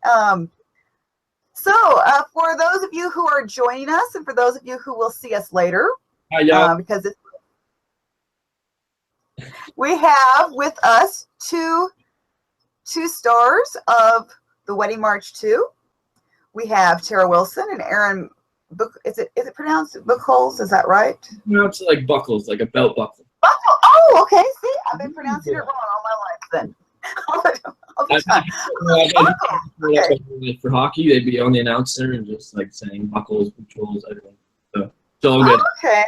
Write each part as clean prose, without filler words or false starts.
For those of you who are joining us, and for those of you who will see us later, because we have with us two stars of the Wedding March 2. We have Tara Wilson and Aren is it pronounced Buchholz? Is that right? No, it's like buckles, like a belt buckle. Buckle. Oh, okay. See, I've been pronouncing it wrong all my life then. all the time. Okay. For hockey, they'd be on the announcer and just like saying buckles, controls, everything. So it's all good. Okay.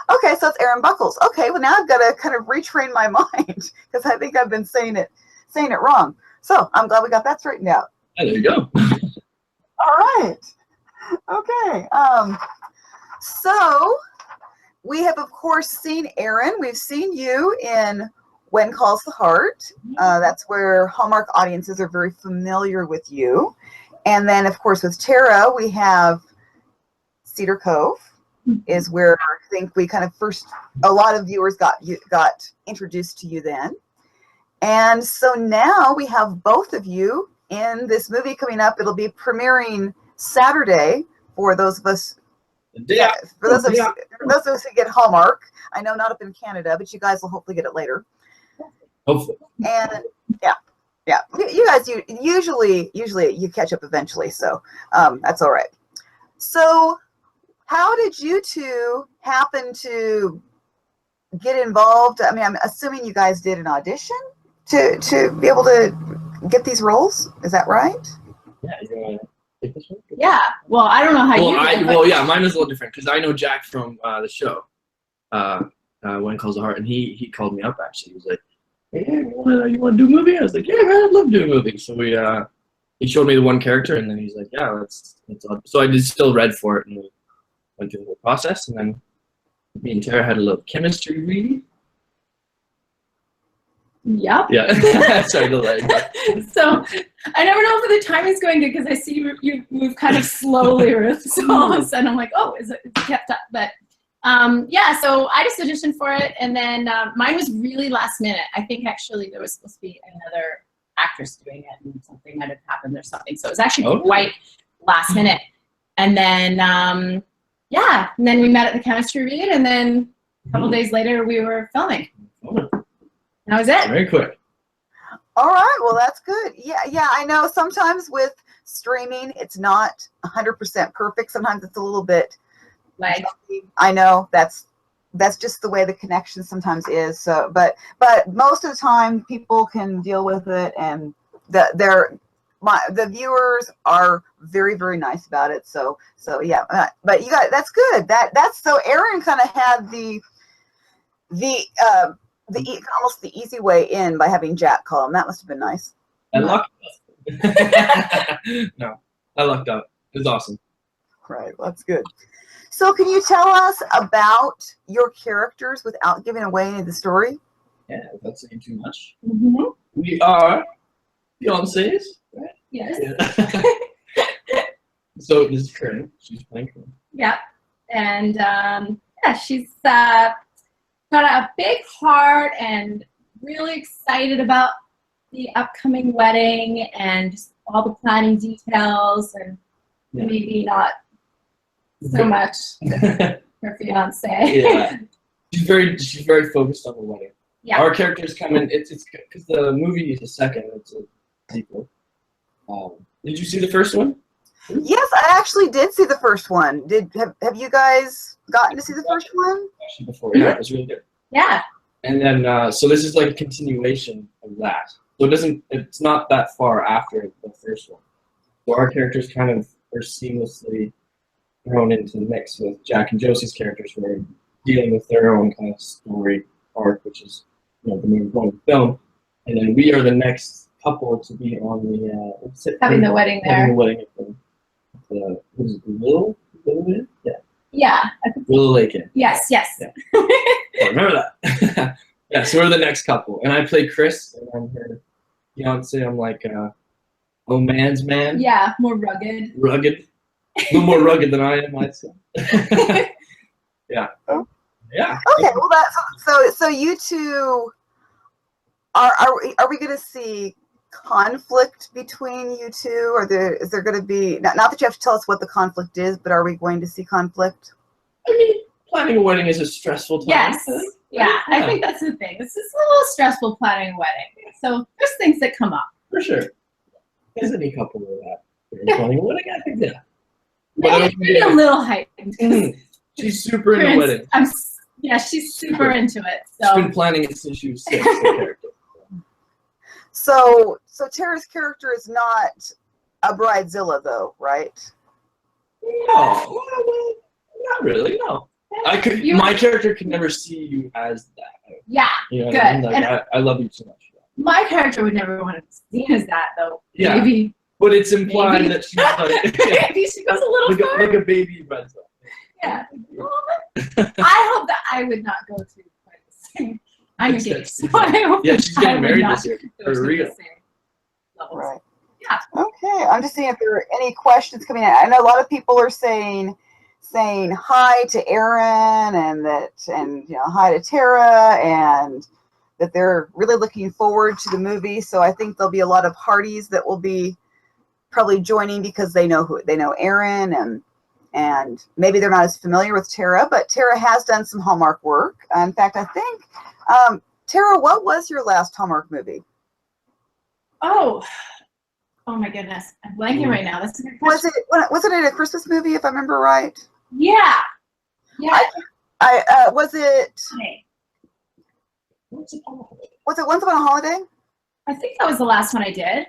Okay, so it's Aren Buchholz. Okay, well now I've got to kind of retrain my mind because I think I've been saying it wrong. So I'm glad we got that straightened out. Yeah, there you go. All right. Okay. So we have of course seen Aren. We've seen you in When Calls the Heart. That's where Hallmark audiences are very familiar with you. And then of course with Tara, we have Cedar Cove. Is where I think we kind of a lot of viewers got introduced to you then. And so now we have both of you in this movie coming up. It'll be premiering Saturday for those of us. For those of us who get Hallmark. I know not up in Canada, but you guys will hopefully get it later. Hopefully. And yeah. You guys usually you catch up eventually, so that's all right. So how did you two happen to get involved? I mean, I'm assuming you guys did an audition to be able to get these roles. Is that right? Yeah, you want to take this one? Yeah. Well, I don't know how you did it. Yeah, mine was a little different because I know Jack from the show, When Calls the Heart, and he called me up actually. He was like, "Hey, you want to do a movie?" I was like, "Yeah, man, I'd love to do a movie." So he showed me the one character, and then he's like, "Yeah, let's." So I still read for it, and we went through the whole process, and then me and Tara had a little chemistry read. Yep. Yeah. Sorry to lag. So I never know if the timing's going good because I see you move kind of slowly, Ruth. So all of a sudden I'm like, oh, is it kept up? But yeah, so I just auditioned for it, and then mine was really last minute. I think actually there was supposed to be another actress doing it, and something might have happened or something. So it was actually quite last minute. And then yeah, and then we met at the chemistry read, and then a couple days later we were filming. That was it. Very quick. All right, well that's good. Yeah, I know sometimes with streaming it's not 100% perfect. Sometimes it's a little bit like I know that's just the way the connection sometimes is. So, but most of the time people can deal with it, and the viewers are very, very nice about it. So yeah, but you got that's good. That's so Aren kind of had the almost the easy way in by having Jack call him. That must have been nice. I lucked up. No, I lucked up. It was awesome. Right, well, that's good. So can you tell us about your characters without giving away any of the story? Yeah, without saying too much. Mm-hmm. We are fiancés, right? Yes. Yeah. So this is Corinne. She's playing Corinne. Yeah, and yeah, she's got a big heart and really excited about the upcoming wedding and just all the planning details, and maybe not so much her fiance. Yeah, she's very focused on the wedding. Yeah. Our characters come in. It's because the movie is a second. It's a sequel. Did you see the first one? Yes, I actually did see the first one. Have you guys gotten to see the first one? Actually, before, yeah, it was really good. Yeah. And then, so this is like a continuation of that. So it's not that far after the first one. So our characters kind of are seamlessly thrown into the mix with Jack and Josie's characters who are dealing with their own kind of story arc, which is, the main point of the film. And then we are the next couple to be on the having the wedding there. Having the wedding at the was it Willow Inn? Yeah. Yeah. Willow Lake Inn. Yes. Yeah. I remember that. Yeah, so we're the next couple, and I play Chris, and I'm her fiance. I'm like oh man's man. Yeah, more rugged. Rugged, a little more rugged than I am myself. Yeah. Yeah. Okay, well so you two are we going to see conflict between you two? Or is there going to be, not that you have to tell us what the conflict is, but are we going to see conflict? I mean, planning a wedding is a stressful time. Yes. Yeah, I think that's the thing. It's just a little stressful planning a wedding. So there's things that come up. For sure. As any couple with that. Planning a wedding, I think, yeah. Maybe a little heightened. She's super into weddings. Yeah, she's super into it. So. She's been planning it since she was 6. So Tara's character is not a bridezilla, though, right? No, not really. No, my character could never see you as that. Yeah, you know good. I mean? Like, I love you so much. My character would never want to be seen as that, though. Yeah, maybe, but it's implied that she's like maybe she goes a little far. like a baby bridezilla. Yeah, I hope that I would not go to quite the same. I'm engaged, so I hope she's getting married this year. For real. Right. Yeah. Okay. I'm just seeing if there are any questions coming in. I know a lot of people are saying hi to Aren and hi to Tara, and that they're really looking forward to the movie. So I think there'll be a lot of Hardys that will be probably joining because they know Aren, and maybe they're not as familiar with Tara, but Tara has done some Hallmark work. In fact, I think, Tara, what was your last Hallmark movie? Oh my goodness. I'm blanking right now. That's a good question. Was it a Christmas movie, if I remember right? Yeah. Yeah. Was it Once Upon a Holiday? I think that was the last one I did.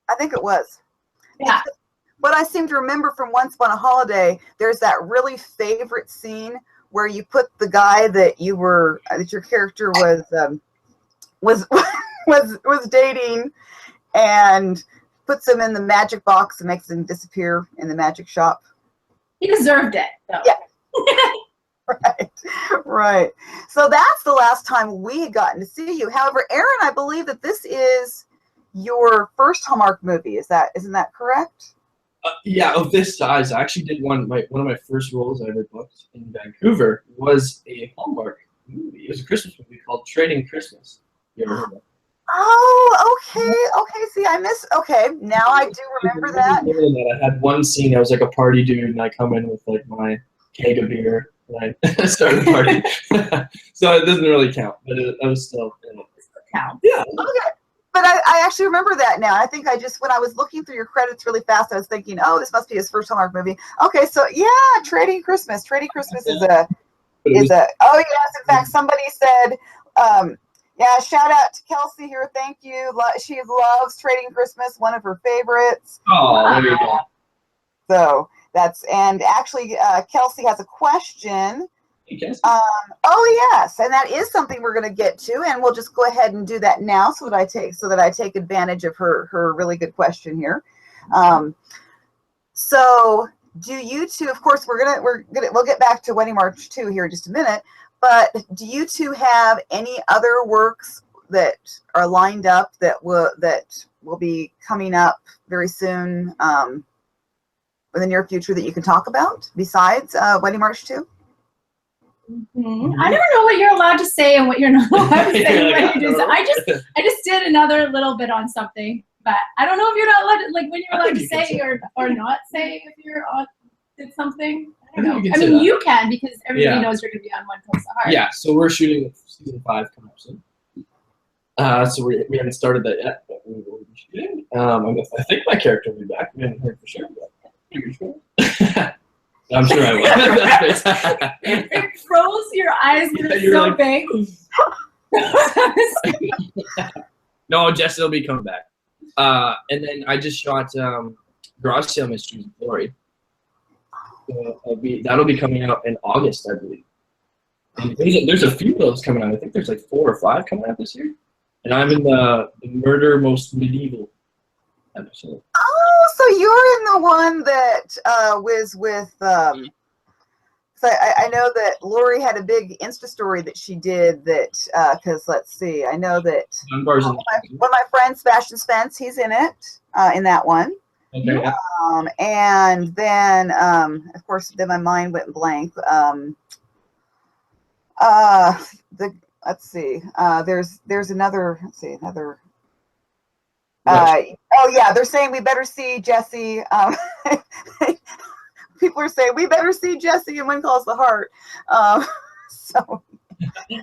I think it was. Yeah. What I seem to remember from Once Upon a Holiday, there's that really favorite scene where you put the guy that your character was dating, and puts him in the magic box and makes him disappear in the magic shop. He deserved it, though. Yeah. Right. So that's the last time we had gotten to see you. However, Aren, I believe that this is your first Hallmark movie. Isn't that correct? Yeah, of this size. I actually did one of my first roles I ever booked in Vancouver was a Hallmark movie. It was a Christmas movie called Trading Christmas. You ever heard of it? Oh, okay. See, okay, now I do remember that. I had one scene. I was like a party dude, and I come in with like my keg of beer, and I started the party. So it doesn't really count, but I was still. Count. Yeah. Okay. But I actually remember that now. I think when I was looking through your credits really fast, I was thinking, oh, this must be his first Hallmark movie. Okay, so yeah, Trading Christmas. Trading Christmas is oh yes, in fact, somebody said, yeah, shout out to Kelsey here. Thank you. She loves Trading Christmas, one of her favorites. Oh, there you go. So and actually, Kelsey has a question. Oh yes, and that is something we're going to get to, and we'll just go ahead and do that now, so that I take advantage of her really good question here. So, do you two? Of course, we'll get back to Wedding March 2 here in just a minute. But do you two have any other works that are lined up that will be coming up very soon, in the near future, that you can talk about besides Wedding March 2? Mm-hmm. I never know what you're allowed to say and what you're not allowed to say when you do so. I just did another little bit on something, but I don't know if you're not allowed to, like, when you're allowed to say or not say if you're did something. I don't know. I mean, you can, because everybody knows you're going to be on One Close to Heart. Yeah, so we're shooting season 5 coming up soon. So we haven't started that yet, but we will be shooting. I think my character will be back. We haven't heard for sure, but I'm sure I will. It froze your eyes when it's so big. No, Jess will be coming back. And then I just shot Garage Sale Mysteries of Glory. That'll be coming out in August, I believe. And there's a few of those coming out. I think there's like 4 or 5 coming out this year. And I'm in the Murder Most Medieval episode. Oh, so you're in the one that was with. So I know that Lori had a big Insta story that she did that because let's see, I know that one of my friends, Sebastian Spence, he's in it in that one. Okay. And then of course, then my mind went blank. Let's see. There's another. Let's see, another. Oh yeah, they're saying we better see Jesse. People are saying we better see Jesse in When Calls the Heart. So yeah.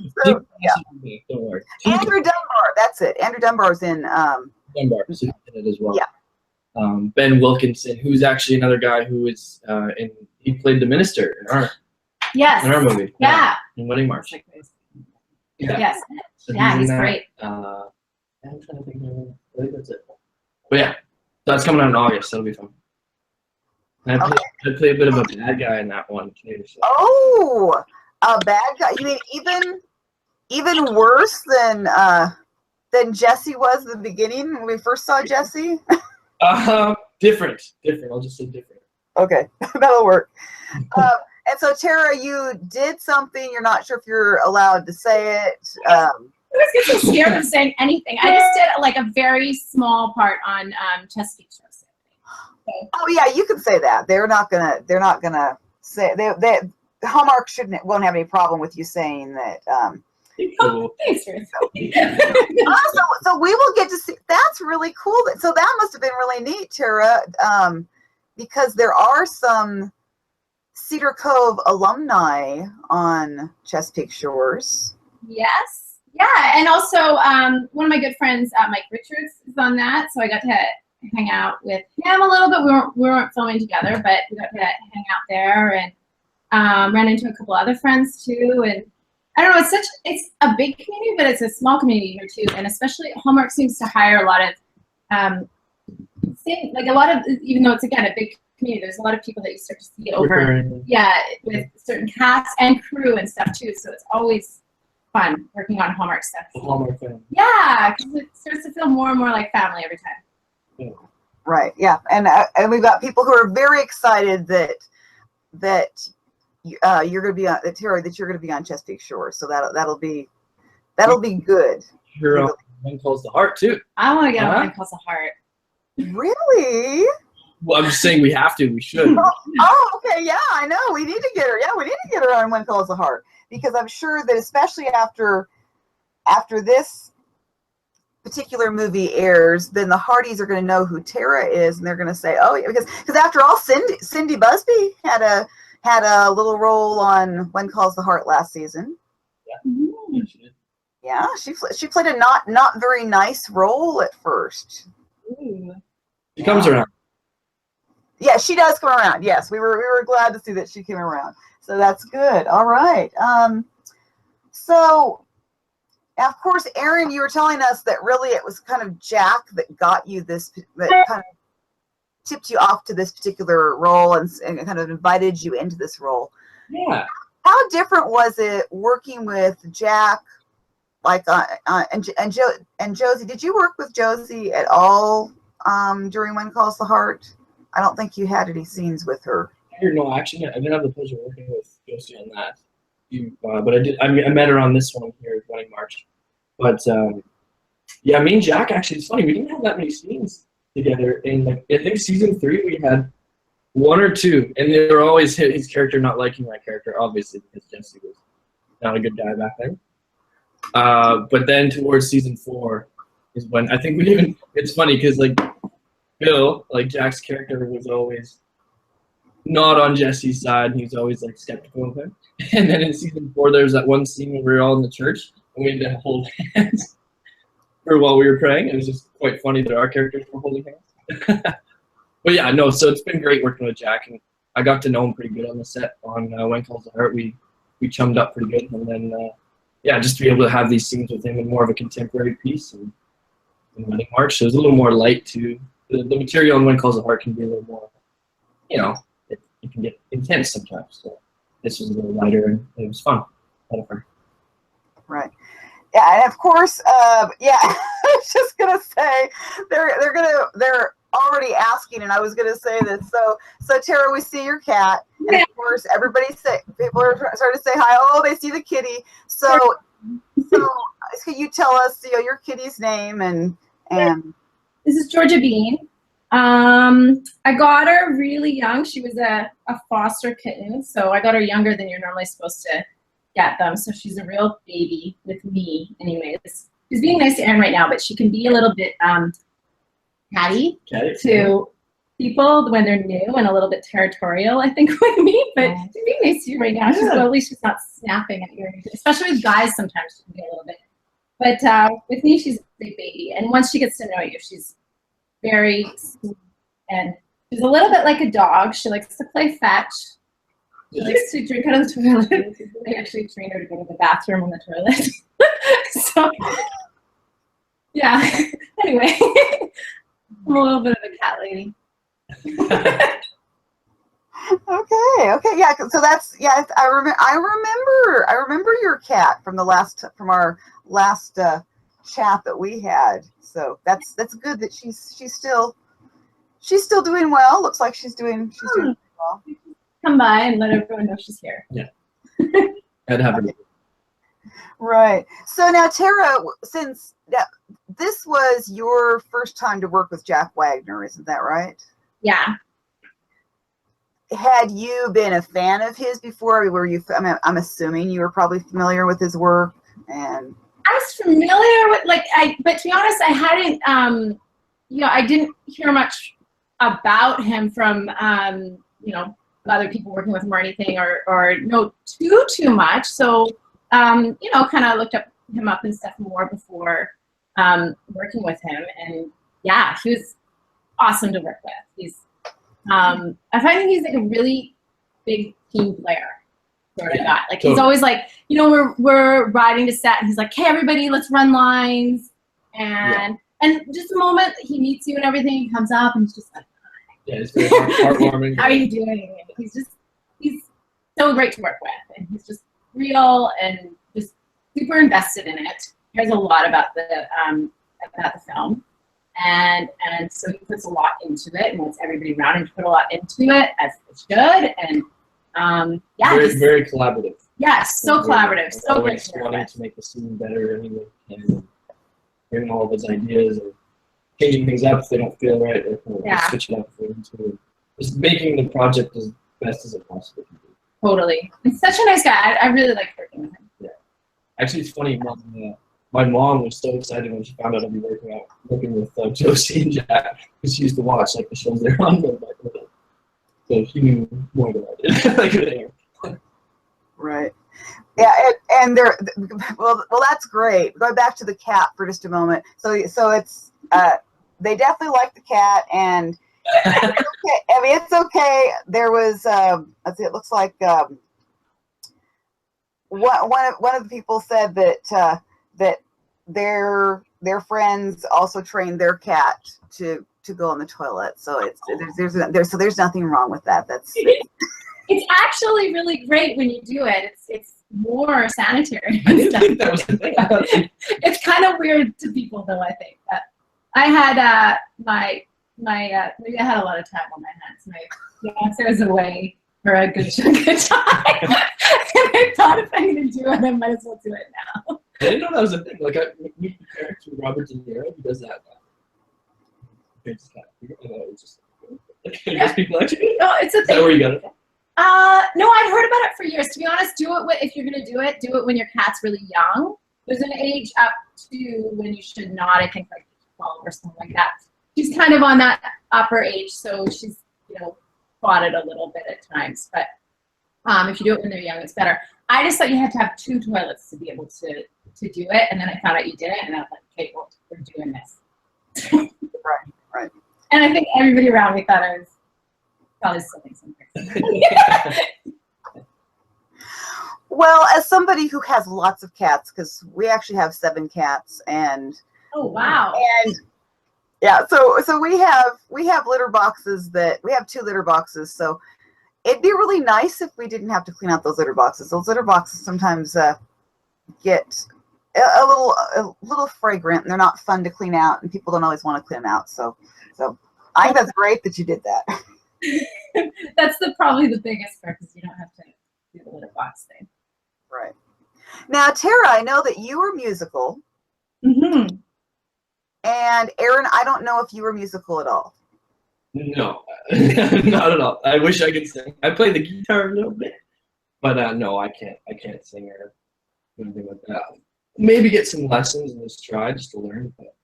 Don't worry. Andrew Dunbar, that's it. Andrew Dunbar's in. Dunbar is in it as well. Yeah. Ben Wilkinson, who's actually another guy who is he played the minister in our movie. Yeah. In Wedding March. Yeah. Yes. So Yeah, he's in that. great. I'm trying to think. I think that's it. But yeah, that's coming out in August. That'll be fun. And I play a bit of a bad guy in that one too. So. Oh, a bad guy. You mean even worse than Jesse was in the beginning when we first saw Jesse? Different. I'll just say different. Okay, that'll work. And so, Tara, you did something. You're not sure if you're allowed to say it. I always get so scared of saying anything. I just did like a very small part on Chesapeake Shore. Okay. Oh yeah, you can say that. They're not gonna say they Hallmark won't have any problem with you saying that. Thanks, Ruth. So we will get to see. That's really cool. So that must have been really neat, Tara, because there are some Cedar Cove alumni on Chesapeake Shores. Yes. Yeah, and also one of my good friends, Mike Richards, is on that, so I got to hang out with him a little bit. We weren't filming together, but we got to hang out there and ran into a couple other friends too. And I don't know, it's a big community, but it's a small community here too. And especially Hallmark seems to hire a lot of even though it's again a big community, there's a lot of people that you start to see over with certain cast and crew and stuff too. So it's always fun working on Hallmark stuff. Hallmark fan. Yeah, because it starts to feel more and more like family every time. Yeah. Right. Yeah, and we've got people who are very excited that you're going to be on Tara, that you're going to be on Chesapeake Shore. So that'll be good. You're on When Calls the Heart too. I want to get on When Calls the Heart. Really? Well, I'm just saying we have to. We should. Oh, okay. Yeah, I know. We need to get her. Yeah, we need to get her on When Calls the Heart, because I'm sure that especially after this particular movie airs, then the Hardys are going to know who Tara is, and they're going to say, "Oh, yeah," because after all, Cindy Busby had a little role on When Calls the Heart last season. Yeah, mm-hmm. Yeah, she played a not very nice role at first. Ooh. She comes around. Yeah, she does come around. Yes, we were glad to see that she came around. So that's good. All right. So, of course, Aren, you were telling us that really it was kind of Jack that got you this, that kind of tipped you off to this particular role and kind of invited you into this role. Yeah. How different was it working with Jack, like and Josie? Did you work with Josie at all during When Calls the Heart? I don't think you had any scenes with her. No, actually, I didn't have the pleasure of working with Josie on that. But I did. I met her on this one here at Wedding March. But yeah, me and Jack actually, it's funny. We didn't have that many scenes together. In like I think season 3 we had 1 or 2, and they were always his character not liking my character, obviously because Jesse was not a good guy back then. But then towards season 4 is when I think we even. It's funny because like Bill, like Jack's character, was always not on Jesse's side. He was always like skeptical of him. And then in season 4, there was that one scene where we were all in the church and we had to hold hands for while we were praying. It was just quite funny that our characters were holding hands. But yeah, no. So it's been great working with Jack, and I got to know him pretty good on the set on When Calls the Heart. We chummed up pretty good, and then yeah, just to be able to have these scenes with him in more of a contemporary piece and Wedding March. So it was a little more light to. The material on When Calls the Heart can be a little more, you know, it can get intense sometimes. So this was a little lighter, and it was fun. Right. Yeah, and of course, yeah. I was just gonna say they're already asking, and I was gonna say this. So Tara, we see your cat, and of course, people are starting to say hi. Oh, they see the kitty. So can you tell us, your kitty's name and. This is Georgia Bean. I got her really young. She was a foster kitten, so I got her younger than you're normally supposed to get them. So she's a real baby with me anyways. She's being nice to Aren right now, but she can be a little bit catty Okay. to people when they're new and a little bit territorial, I think, with me. But she's being nice to you right now. She's, well, at least she's not snapping at you. Especially with guys, sometimes she can be a little bit. But with me, she's a big baby. And once she gets to know you, she's very sweet. And she's a little bit like a dog. She likes to play fetch. She likes to drink out of the toilet. They actually train her to go to the bathroom on the toilet. So, yeah. Anyway, I'm a little bit of a cat lady. Okay, yeah. So that's, yeah. I remember your cat from our last chat that we had. So that's good that she's still doing well. Looks like she's doing well. Come by and let everyone know she's here. Yeah. I'd have her. Right. So now, Tara, since this was your first time to work with Jack Wagner, isn't that right? Yeah. Had you been a fan of his before? Were you? I'm assuming you were probably familiar with his work. And I was familiar with but to be honest, I hadn't. I didn't hear much about him from other people working with him or anything, or know too much. So kind of looked him up and stuff more before working with him, and yeah, he was awesome to work with. He's I find he's like a really big team player sort of guy. Like he's always like, we're riding to set and he's like, hey everybody, let's run lines, and just the moment he meets you and everything, he comes up and he's just like, yeah, it's very heartwarming. how are you doing? And he's so great to work with, and he's just real and just super invested in it. He cares a lot about the film. And so he puts a lot into it and wants everybody around him to put a lot into it, as they should. And very collaborative. Yes, so collaborative. So always wanting to make the scene better anyway, and bring all of his ideas and changing things up if they don't feel right, or switch it up if they need to. Just making the project as best as it possibly can be. Totally. He's such a nice guy. I really like working with him. Yeah. Actually, it's funny. My mom was so excited when she found out I'd be working with Josie and Jack, because she used to watch the shows they're on. So she knew more than I did. Right. Yeah, and they're well. That's great. Going back to the cat for just a moment. So it's they definitely like the cat, and it's okay. I mean, it's okay. There was it looks like one of the people said that that their friends also trained their cat to go on the toilet. So there's nothing wrong with that. It's actually really great when you do it. It's more sanitary. I didn't think that was the thing. It's kind of weird to people, though. I think that I had maybe I had a lot of time on my hands. My fiance was away for a good chunk of time, and I thought if I'm going to do it, I might as well do it now. I didn't know that was a thing. Like, I meet the character Robert De Niro, he does that. It's just people actually. No, it's a thing. Is that where you got it? No, I've heard about it for years. To be honest, if you're going to do it when your cat's really young. There's an age up to when you should not, I think, like 12 or something like that. She's kind of on that upper age, so she's, fought it a little bit at times. But if you do it when they're young, it's better. I just thought you had to have 2 toilets to be able to do it, and then I found out you did it, and I was like, okay, well, we're doing this. Right. And I think everybody around me thought I was probably stealing something. Well, as somebody who has lots of cats, because we actually have 7 cats, and oh wow, and yeah, so we have litter boxes we have 2 litter boxes, so it'd be really nice if we didn't have to clean out those litter boxes. Those litter boxes sometimes get a little fragrant, and they're not fun to clean out, and people don't always want to clean them out. So I think that's great that you did that. That's probably the biggest part, because you don't have to do the litter box thing. Right. Now, Tara, I know that you were musical. Mm-hmm. And Aren, I don't know if you were musical at all. No, not at all. I wish I could sing. I play the guitar a little bit, but no, I can't sing or anything like that. Maybe get some lessons and just try to learn. But,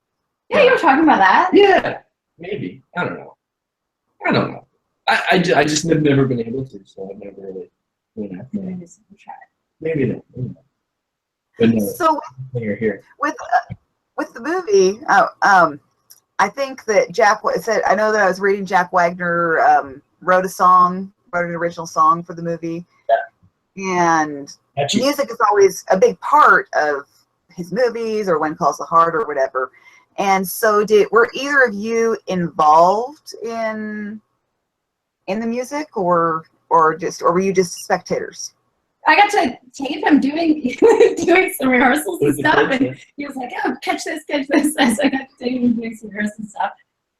yeah, you were talking about that. Yeah. Maybe. I don't know. I just have never been able to, so I've never really, Maybe we'll try. maybe not. But no, So when you're here. with the movie, I think that Jack said. I know that I was reading Jack Wagner wrote an original song for the movie, and music is always a big part of his movies or When Calls the Heart or whatever. And so, were either of you involved in the music, or were you just spectators? I got to tape him doing some rehearsals and stuff, and he was like, "Oh, catch this," and so I got to tape him doing some rehearsal stuff.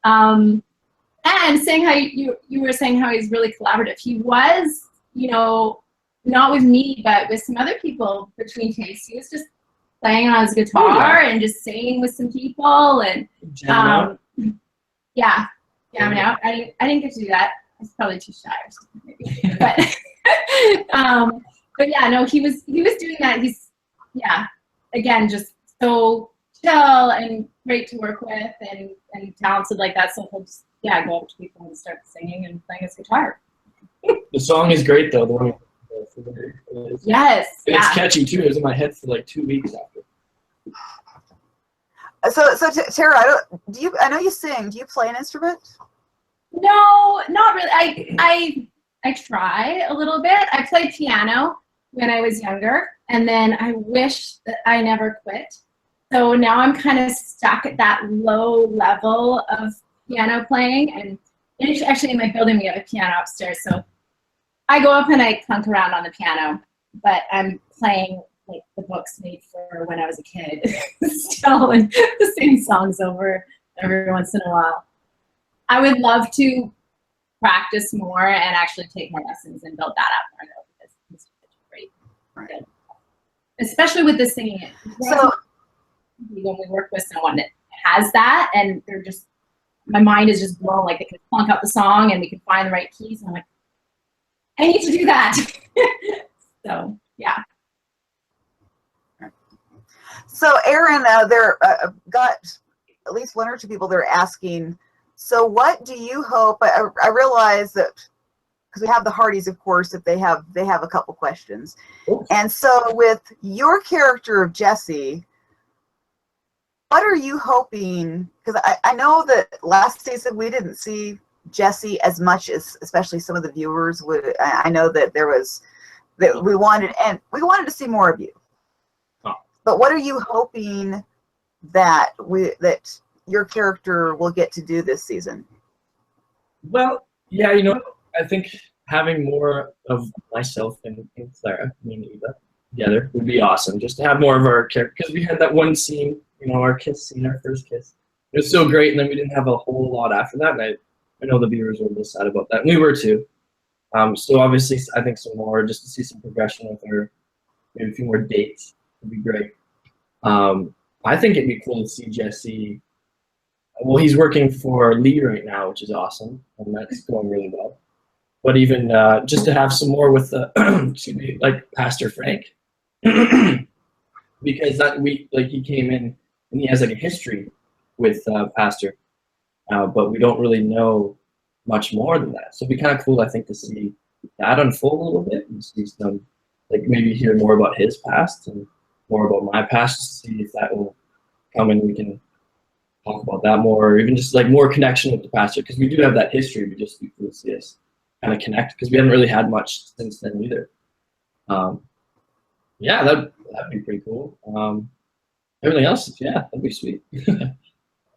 And saying how you were saying how he's really collaborative. He was, not with me, but with some other people between takes. He was just playing on his guitar and just singing with some people, and jamming out. I didn't get to do that. I was probably too shy or something, maybe. But yeah, no, he was doing that. He's again, just so chill and great to work with and talented like that. So he'll just go up to people and start singing and playing his guitar. The song is great though. The one yes, it's catchy too. It was in my head for like 2 weeks after. So Tara, I know you sing. Do you play an instrument? No, not really. I try a little bit. I played piano when I was younger, and then I wish that I never quit. So now I'm kind of stuck at that low level of piano playing. And actually in my building we have a piano upstairs, so I go up and I clunk around on the piano, but I'm playing like the books made for when I was a kid still, and the same songs over every once in a while. I would love to practice more and actually take more lessons and build that up more though, because it's great. Right. Especially with the singing. So when we work with someone that has that and they're just, my mind is just blown, like they can plunk out the song and we can find the right keys, and I'm like, I need to do that. So, yeah. So, Aren, there got at least one or two people that are asking, so what do you hope? I realize that because we have the Hardys, of course, that they have a couple questions. Oops. And so with your character of Jesse, what are you hoping? Because I know that last season we didn't see Jesse as much as especially some of the viewers would. I know that we wanted to see more of you. Oh. But what are you hoping that your character will get to do this season? Well, yeah, I think having more of myself and Clara, me and Eva, together would be awesome. Just to have more of our character, because we had that one scene, our kiss scene, our first kiss. It was so great, and then we didn't have a whole lot after that, and I know the viewers were a little sad about that, and we were too. So obviously, I think some more, just to see some progression with her, maybe a few more dates would be great. I think it'd be cool to see Jesse. Well, he's working for Lee right now, which is awesome, and that's going really well. But even just to have some more with excuse me, like Pastor Frank, because he came in and he has like a history with Pastor, but we don't really know much more than that. So it'd be kind of cool, I think, to see that unfold a little bit and see some, like maybe hear more about his past and more about my past, to see if that will come and we can talk about that more, or even just like more connection with the pastor, because we do have that history. We just need to see us kind of connect, because we haven't really had much since then either. Yeah, that'd be pretty cool. Everything else, yeah, that'd be sweet. I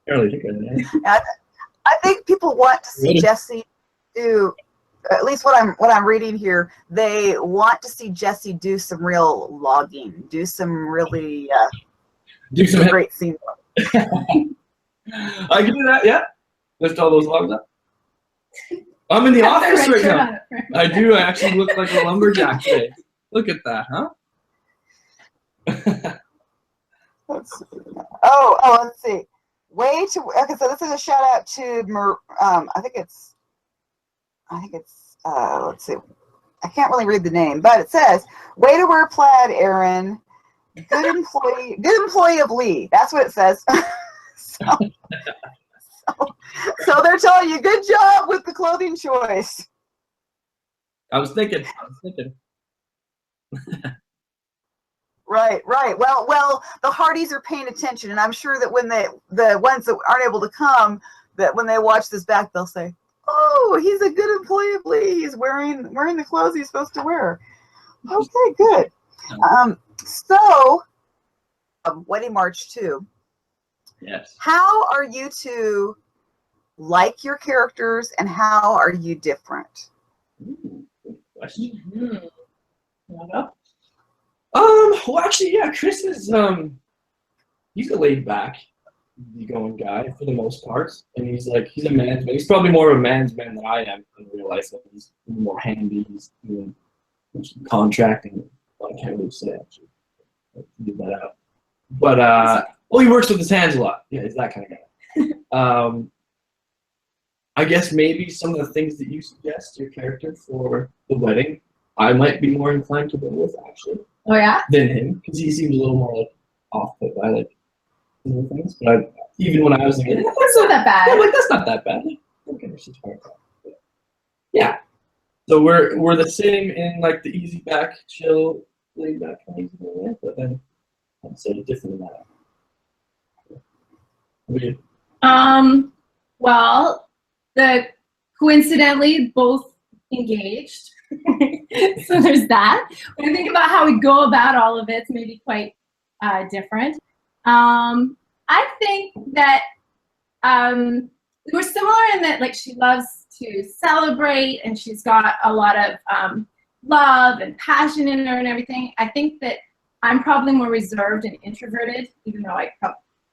don't really think of anything. I think people want to see Jesse do, at least what I'm reading here, they want to see Jesse do some real logging, do some really great scenes. I can do that, yeah. Lift all those logs up. I'm in the office right now. I do. I actually look like a lumberjack today. Look at that, huh? Let's see. Okay, so this is a shout out to I think it's let's see. I can't really read the name, but it says, "Way to wear plaid, Aren. Good employee of Lee." That's what it says. So they're telling you, good job with the clothing choice. I was thinking. Right. Well, the Hardys are paying attention, and I'm sure that when the ones that aren't able to come, that when they watch this back, they'll say, "Oh, he's a good employee of Lee. He's wearing the clothes he's supposed to wear." Okay, good. So, Wedding March 2. Yes. How are you two like your characters, and how are you different? Ooh, good question. Mm-hmm. Well, actually, yeah, Chris is he's a laid back, easygoing guy for the most part, and he's a man's man. He's probably more of a man's man than I am in real life. Like, he's more handy. He's doing contracting. Well, I can't really say actually. I leave that out. But well, he works with his hands a lot. Yeah, he's that kind of guy. I guess maybe some of the things that you suggest your character for the wedding, I might be more inclined to go with actually. Oh yeah. Than him, because he seems a little more like off-put by like some of the things. But even when I was like, That's not that bad. I'm like, that's not that bad. Okay, she's hard. Yeah. So we're the same in like the easy back, chill, laid back kind of easy way, but then I'm sort of different in that. What do you? Well, coincidentally both engaged. So there's that. When I think about how we go about all of it, it's maybe quite different. I think that we're similar in that, like, she loves to celebrate and she's got a lot of love and passion in her and everything. I think that I'm probably more reserved and introverted, even though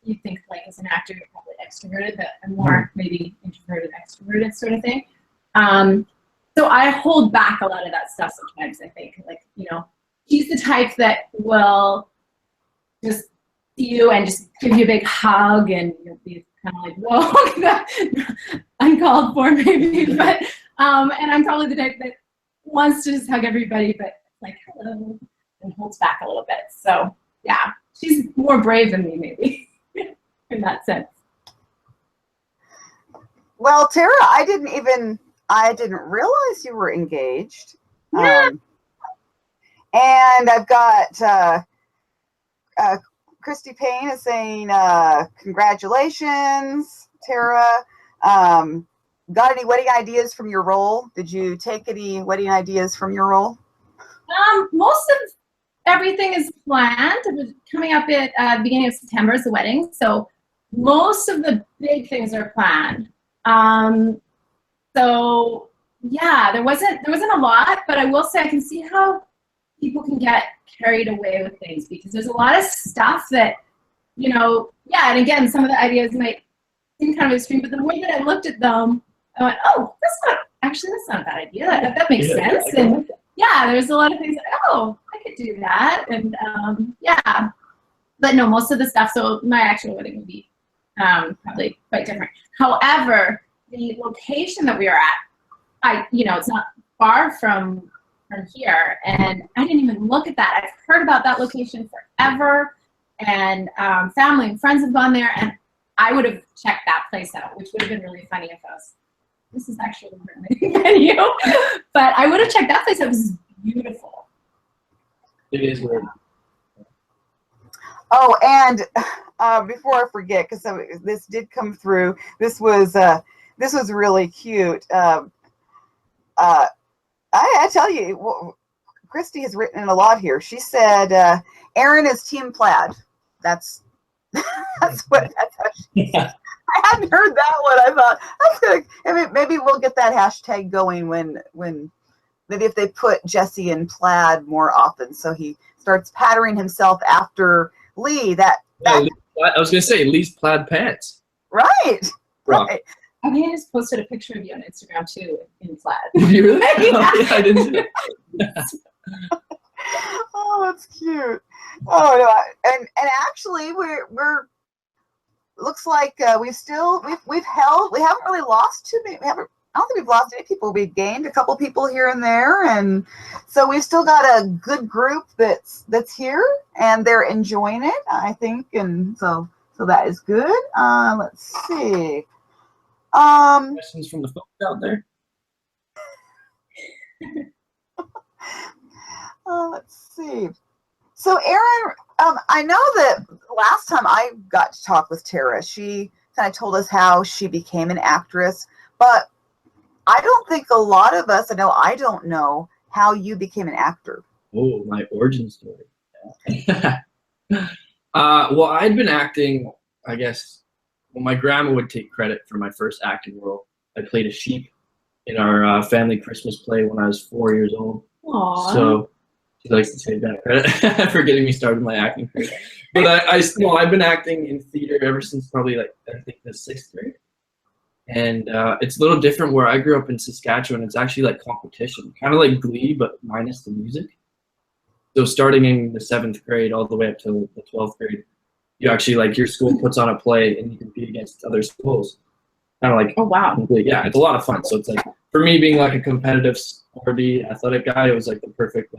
you think, like, as an actor you're probably extroverted, but I'm more maybe introverted, extroverted sort of thing. So I hold back a lot of that stuff sometimes, I think. Like, you know, she's the type that will just see you and just give you a big hug, and you'll be kind of like, whoa, uncalled for maybe. But, and I'm probably the type that wants to just hug everybody, but like, hello, and holds back a little bit. So yeah, she's more brave than me maybe in that sense. Well, Tara, I didn't realize you were engaged. Yeah. And I've got Christy Payne is saying, congratulations, Tara. Got any wedding ideas from your role? Did you take any wedding ideas from your role? Most of everything is planned. It was coming up at the beginning of September is the wedding. So most of the big things are planned. So yeah, there wasn't a lot, but I will say I can see how people can get carried away with things, because there's a lot of stuff that, you know, yeah, and again, some of the ideas might seem kind of extreme, but the way that I looked at them, I went, oh, that's not a bad idea. That makes sense. And yeah, there's a lot of things like, oh, I could do that. And yeah, but no, most of the stuff, so my actual wedding would be probably quite different. However, the location that we are at, it's not far from here, and I didn't even look at that. I've heard about that location forever, and family and friends have gone there, and I would have checked that place out, which would have been really funny if I was, this is actually a venue, but I would have checked that place out. It was beautiful. It is weird. Oh, and before I forget, because this did come through, this was really cute. I tell you, Christy has written in a lot here. She said, Aren is Team Plaid. That's how she said. I hadn't heard that one. I thought, that's good. I mean, maybe we'll get that hashtag going when maybe if they put Jesse in plaid more often, so he starts patterning himself after Lee. I was going to say, Lee's plaid pants. Right. Right. I think I just posted a picture of you on Instagram too in plaid. Did you really? Yeah. Oh, yeah, I didn't see that. Oh, that's cute. Oh no, and actually we're looks like we haven't really lost too many. I don't think we've lost any people. We've gained a couple people here and there, and so we've still got a good group that's here, and they're enjoying it, I think, and so that is good. Let's see. Questions from the folks out there? Let's see. So Aren, I know that last time I got to talk with Tara, she kind of told us how she became an actress, but I don't think a lot of us, I don't know how you became an actor. Oh, my origin story. Well, I'd been acting, I guess, well, my grandma would take credit for my first acting role. I played a sheep in our family Christmas play when I was 4 years old. Aww. So she likes to take that credit for getting me started in my acting career. But I've been acting in theater ever since probably I think the 6th grade. And it's a little different where I grew up in Saskatchewan. It's actually like competition, kind of like Glee, but minus the music. So starting in the 7th grade all the way up to the 12th grade, you actually your school puts on a play and you compete against other schools. Kind of like, oh wow, yeah, it's a lot of fun. So it's for me being a competitive, sporty, athletic guy, it was the perfect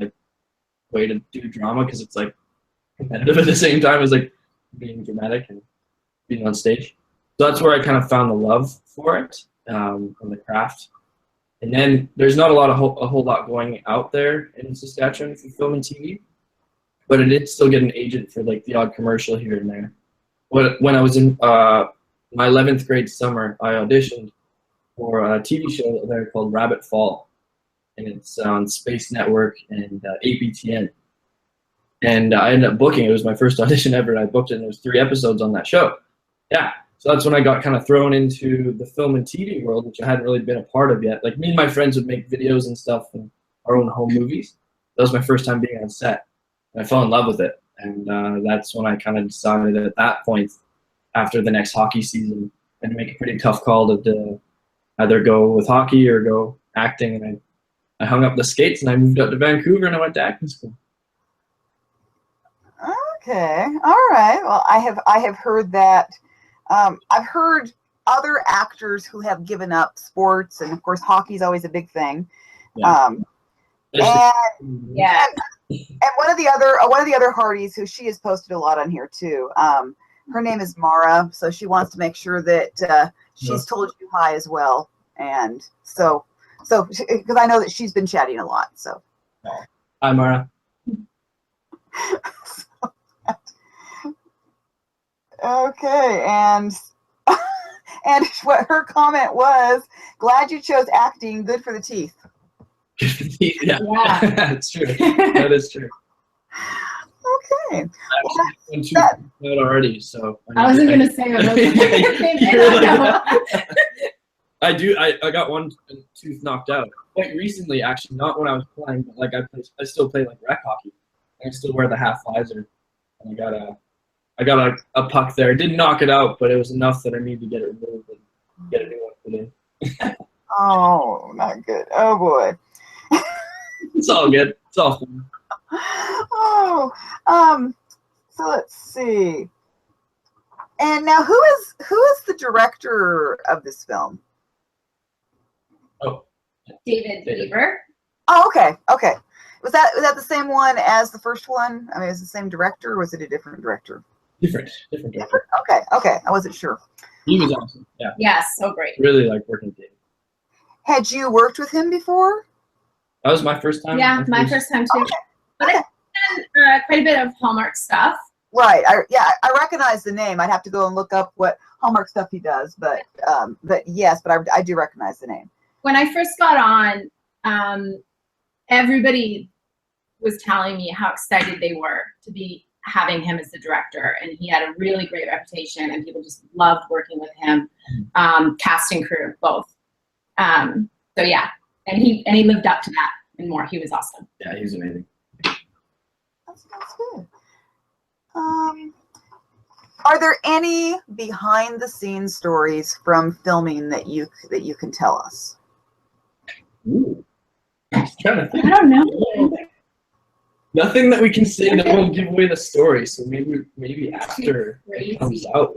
way to do drama because it's competitive at the same time as being dramatic and being on stage. So that's where I kind of found the love for it, from the craft. And then there's not a whole lot going out there in Saskatchewan for film and TV, but I did still get an agent for the odd commercial here and there. When I was in my 11th grade summer, I auditioned for a TV show there called Rabbit Fall, and it's on Space Network and APTN. And I ended up booking it. It was my first audition ever, and I booked it, and there was 3 episodes on that show. Yeah, so that's when I got kind of thrown into the film and TV world, which I hadn't really been a part of yet. Me and my friends would make videos and stuff and our own home movies. That was my first time being on set, and I fell in love with it. And that's when I kind of decided at that point, after the next hockey season, I had to make a pretty tough call to either go with hockey or go acting. And I hung up the skates and I moved up to Vancouver and I went to acting school. Okay, all right. Well, I have heard that. I've heard other actors who have given up sports, and of course, hockey is always a big thing. Yeah. And one of the other Hardys, who she has posted a lot on here too. Her name is Mara, so she wants to make sure that she's told you hi as well, and so because I know that she's been chatting a lot. So hi, Mara. Okay, and what her comment was, glad you chose acting, good for the teeth. Yeah. That's true. That is true. Okay. I've been already, so I wasn't gonna say I do. I got one tooth knocked out quite recently, actually. Not when I was playing, but I still play rec hockey. I still wear the half visor, and I got a puck there. I didn't knock it out, but it was enough that I need to get it removed and get a new one put in. Oh, not good. Oh boy. It's all good. It's all fun. Oh, so let's see. And now, who is the director of this film? Oh, David Beaver. Oh, okay. Was that the same one as the first one? I mean, is it the same director, or was it a different director? Different director. Okay. I wasn't sure. He was awesome. Yeah. Yes, so great. Really like working with David. Had you worked with him before? That was my first time. Yeah, my first time too. Okay. But I've done quite a bit of Hallmark stuff. Right. I recognize the name. I'd have to go and look up what Hallmark stuff he does, but yes, but I do recognize the name. When I first got on, everybody was telling me how excited they were to be having him as the director, and he had a really great reputation, and people just loved working with him, cast and crew both. So yeah, and he lived up to that and more. He was awesome. Yeah, he was amazing. That's good. Are there any behind the scenes stories from filming that you can tell us? Ooh. I was trying to think. I don't know. Nothing that we can say that won't give away the story. So maybe after it comes out.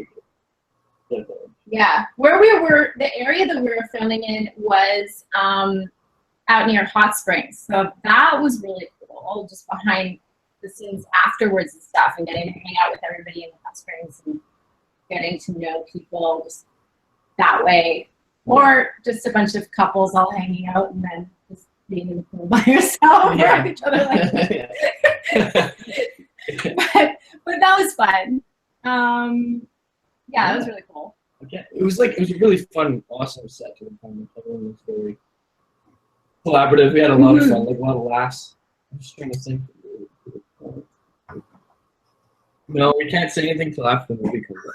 Yeah, where we were, the area that we were filming in was out near Hot Springs. So that was really cool, just behind the scenes afterwards and stuff, and getting to hang out with everybody in the Hot Springs and getting to know people just that way. or just a bunch of couples all hanging out and then just being in the pool by yourself, Yeah. each other like. but that was fun. Yeah, it was really cool. Okay. It was a really fun, awesome set to everyone was very collaborative. We had a lot of fun, like a lot of laughs. I'm just trying to think. No, we can't say anything till after the movie comes out.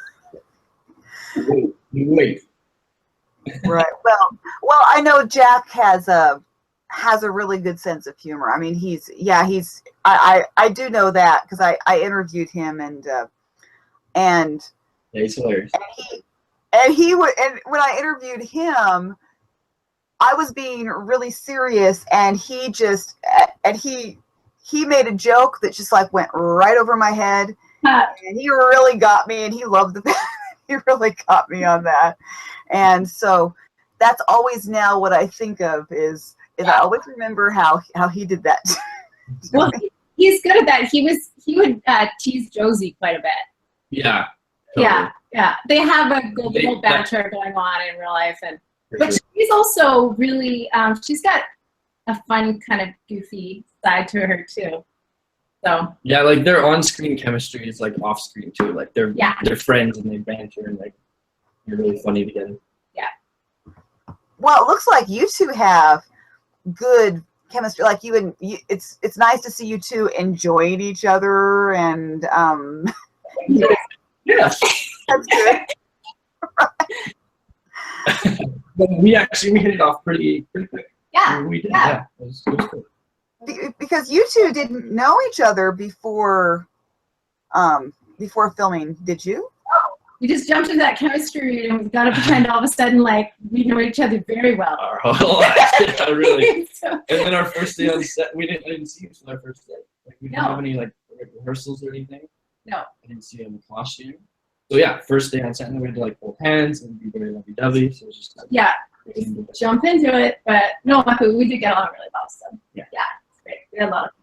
Wait. Right. Well, I know Jack has a really good sense of humor. I mean, I do know that because I interviewed him and Yeah, he's hilarious. and when I interviewed him, I was being really serious, and he made a joke that just like went right over my head, and he really got me, and he loved he really got me on that. And so that's always now what I think of is I always remember how he did that. Well, he's good at that. He would tease Josie quite a bit. Yeah. Totally. Yeah. They have a good little banter going on in real life, but she's also really she's got a fun kind of goofy side to her too. So yeah, like their on-screen chemistry is like off-screen too. Like they're friends and they banter and like they're really funny together. Yeah. Well, it looks like you two have good chemistry. Like it's nice to see you two enjoying each other, and yeah, that's good. But we hit it off pretty quick. Yeah. We did. Yeah. It was cool. Because you two didn't know each other before filming, did you? We just jumped into that chemistry and we've got to pretend all of a sudden like we know each other very well. Yeah, really. And then our first day on set, I didn't see you until our first day. Like we didn't have any like rehearsals or anything. No. I didn't see you in the costume. So yeah, first day on set, and we had to like hold hands and be very lovey-dovey. So it was just jump into it. But no, we did get along really well. So yeah, it's great. We had a lot of fun.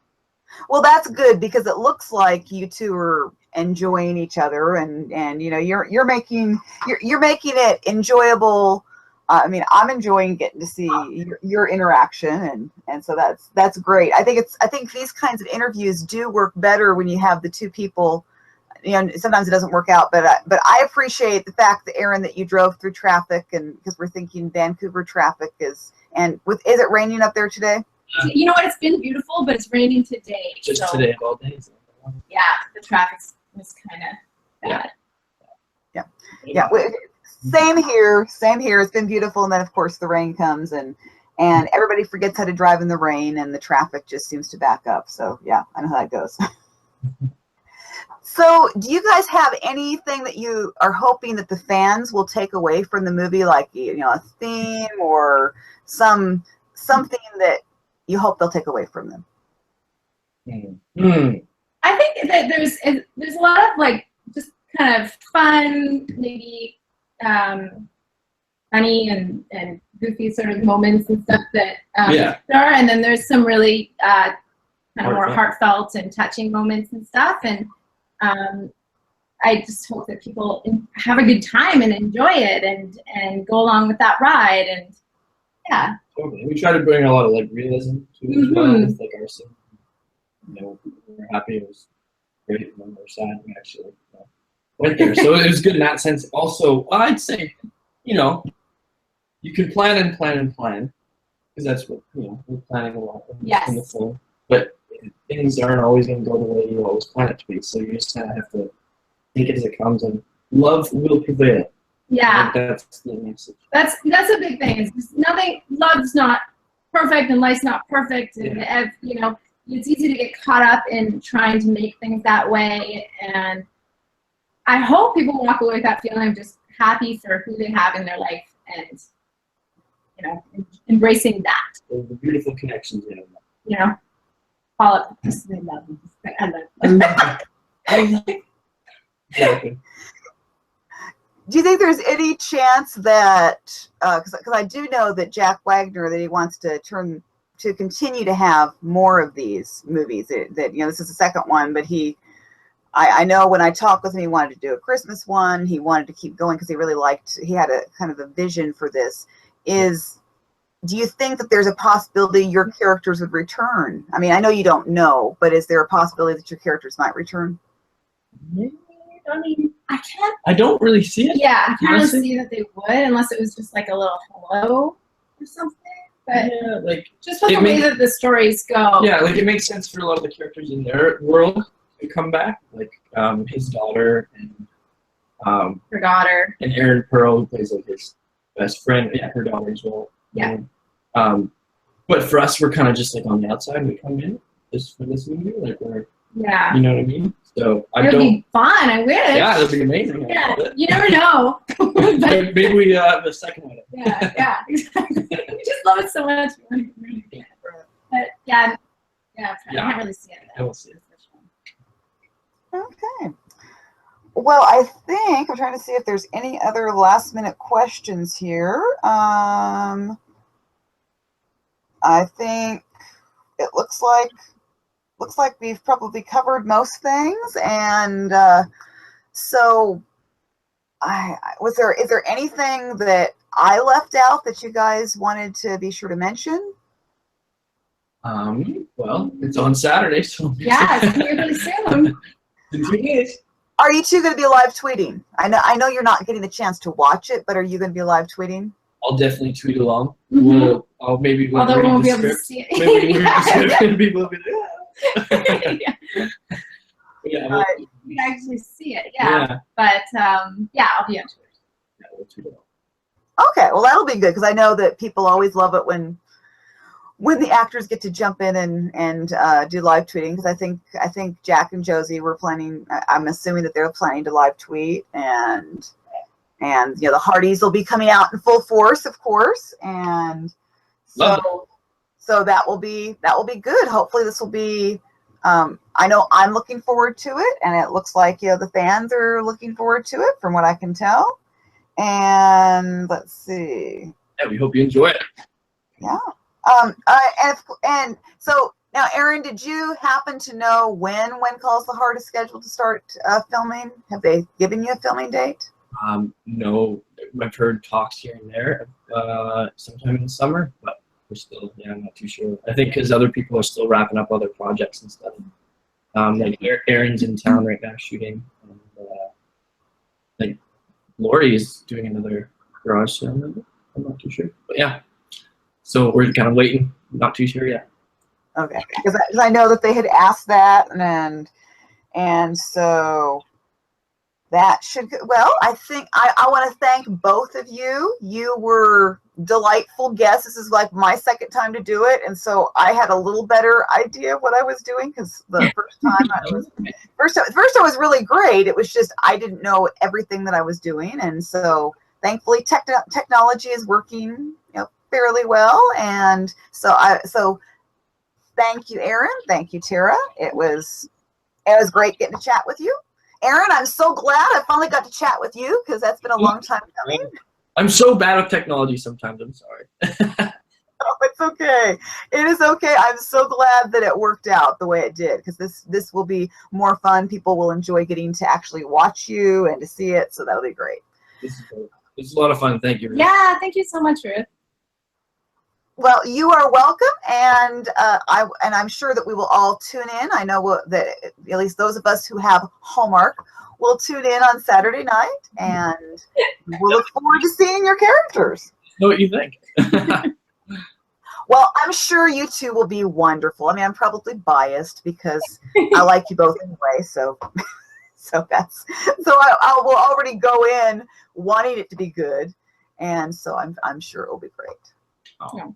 Well, that's good because it looks like you two are enjoying each other, and you know you're making it enjoyable. I mean, I'm enjoying getting to see your interaction, and so that's great. I think these kinds of interviews do work better when you have the two people. You know, sometimes it doesn't work out, but I appreciate the fact that Aren, that you drove through traffic, and because we're thinking Vancouver traffic is it raining up there today? You know what? It's been beautiful, but it's raining today. Just today of all days. Yeah, the traffic was kind of bad. Yeah. Same here. It's been beautiful, and then of course the rain comes, and everybody forgets how to drive in the rain, and the traffic just seems to back up. So yeah, I know how that goes. So, do you guys have anything that you are hoping that the fans will take away from the movie, like a theme or something that you hope they'll take away from them? I think that there's a lot of like just kind of fun, maybe funny and goofy sort of moments and stuff that there are, and then there's some really kind of more heartfelt and touching moments and stuff, and I just hope that people have a good time and enjoy it and go along with that ride, and yeah. Totally. We try to bring a lot of like realism to it as well with like our scene. You know, we're happy, it was great, when we're sad, we actually went there. So it was good in that sense. Also, I'd say, you can plan and plan and plan, because that's what we're planning a lot in the film. But things aren't always going to go the way you always plan it to be. So you just kind of have to take it as it comes, and love will prevail. Yeah, that's the message. That's a big thing. It's just love's not perfect, and life's not perfect, and it's easy to get caught up in trying to make things that way. And I hope people walk away with that feeling of just happy for who they have in their life, and embracing that. The beautiful connections in it. Call it just love. I love it. Exactly. Do you think there's any chance that, because I do know that Jack Wagner, that he wants to continue to have more of these movies, that this is the second one, but he I know when I talked with him, he wanted to do a Christmas one. He wanted to keep going because he really he had a kind of a vision for this. Do you think that there's a possibility your characters would return? I mean, I know you don't know, but is there a possibility that your characters might return? I mean, I don't really see it. Yeah, I can't really honestly. see that they would, unless it was just like a little hello or something. But Yeah, like just with the way that the stories go. yeah, like it makes sense for a lot of the characters in their world to come back, like his daughter and Her daughter. and Aren Pearl, who plays like his best friend. Yeah, her daughter as well. Yeah. But for us, we're kind of just like on the outside. We come in just for this movie, like we're, Yeah. you know what I mean? So I It'll don't. be fun. I wish. Yeah, it'll be amazing. Yeah. You never know. Maybe we the second one. Yeah, exactly. We just love it so much. But yeah, I can't really see it. I don't see it. Okay. Well, I think I'm trying to see if there's any other last minute questions here. I think it looks like we've probably covered most things, and so is there anything that I left out that you guys wanted to be sure to mention? Well, it's on Saturday, so Yeah, it's really soon. in 2 days. Are you two going to be live tweeting? I know you're not getting the chance to watch it, but are you going to be live tweeting? I'll definitely tweet along. Mhm. I'll maybe Although we read won't the be able to script. see it. Maybe read the Yeah. script and people will be like, Yeah. yeah, Right. You can actually see it, yeah. But I'll be on Twitter. Yeah, we'll tweet it along. Okay, well that'll be good because I know that people always love it when the actors get to jump in and do live tweeting, because I think Jack and Josie were planning. I'm assuming that they're planning to live tweet, and the Hardys will be coming out in full force, of course, and so that will be good. Hopefully this will be. I know I'm looking forward to it, and it looks like the fans are looking forward to it, from what I can tell. And let's see. Yeah, we hope you enjoy it. Yeah. And so now, Aren, did you happen to know when Calls the Heart is scheduled to start filming? Have they given you a filming date? No, I've heard talks here and there, sometime in the summer, but we're still, I'm not too sure. I think because other people are still wrapping up other projects and stuff. Like Aaron's in town right now shooting, and like Lori is doing another garage sale. Maybe. I'm not too sure, but yeah. So we're kind of waiting. Not too sure yet. Okay, because I know that they had asked that, and so that should. Well, I think I want to thank both of you. You were delightful guests. This is like my second time to do it, and so I had a little better idea of what I was doing, because the first time I was really great. It was just I didn't know everything that I was doing, and so thankfully technology is working fairly well, and so thank you, Aren. Thank you, Tara. It was great getting to chat with you. Aren, I'm so glad I finally got to chat with you, because that's been a long time coming. I'm so bad with technology sometimes. I'm sorry. Oh, it's okay. It is okay. I'm so glad that it worked out the way it did, because this will be more fun. People will enjoy getting to actually watch you and to see it, so that'll be great. This is a lot of fun. Thank you, Ruth. Yeah, thank you so much, Ruth. Well, you are welcome, and I'm sure that we will all tune in. I know that at least those of us who have Hallmark will tune in on Saturday night, and we'll look forward to seeing your characters. Know what you think? Well, I'm sure you two will be wonderful. I mean, I'm probably biased because I like you both anyway, so I will already go in wanting it to be good, and so I'm sure it will be great. Oh.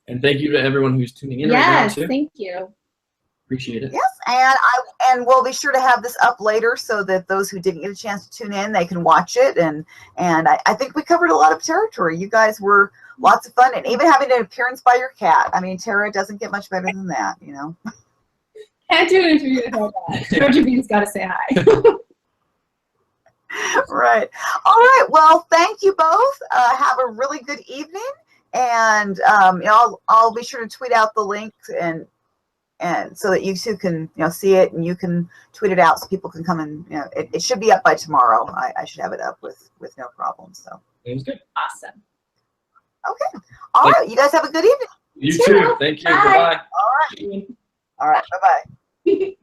And thank you to everyone who's tuning in right now too. Yes, thank you. Appreciate it. Yes, and we'll be sure to have this up later so that those who didn't get a chance to tune in, they can watch it. And I think we covered a lot of territory. You guys were lots of fun, and even having an appearance by your cat. I mean, Tara doesn't get much better than that, Can't do an interview without that. Georgia Bean's got to say hi. Right. All right. Well, thank you both. Have a really good evening. And I'll be sure to tweet out the link, and and so that you two can see it, and you can tweet it out so people can come and it should be up by tomorrow. I should have it up with no problem. So Sounds good. Awesome. okay, all right. You guys have a good evening. You too. Thank you. Bye. Goodbye. All right. Bye bye.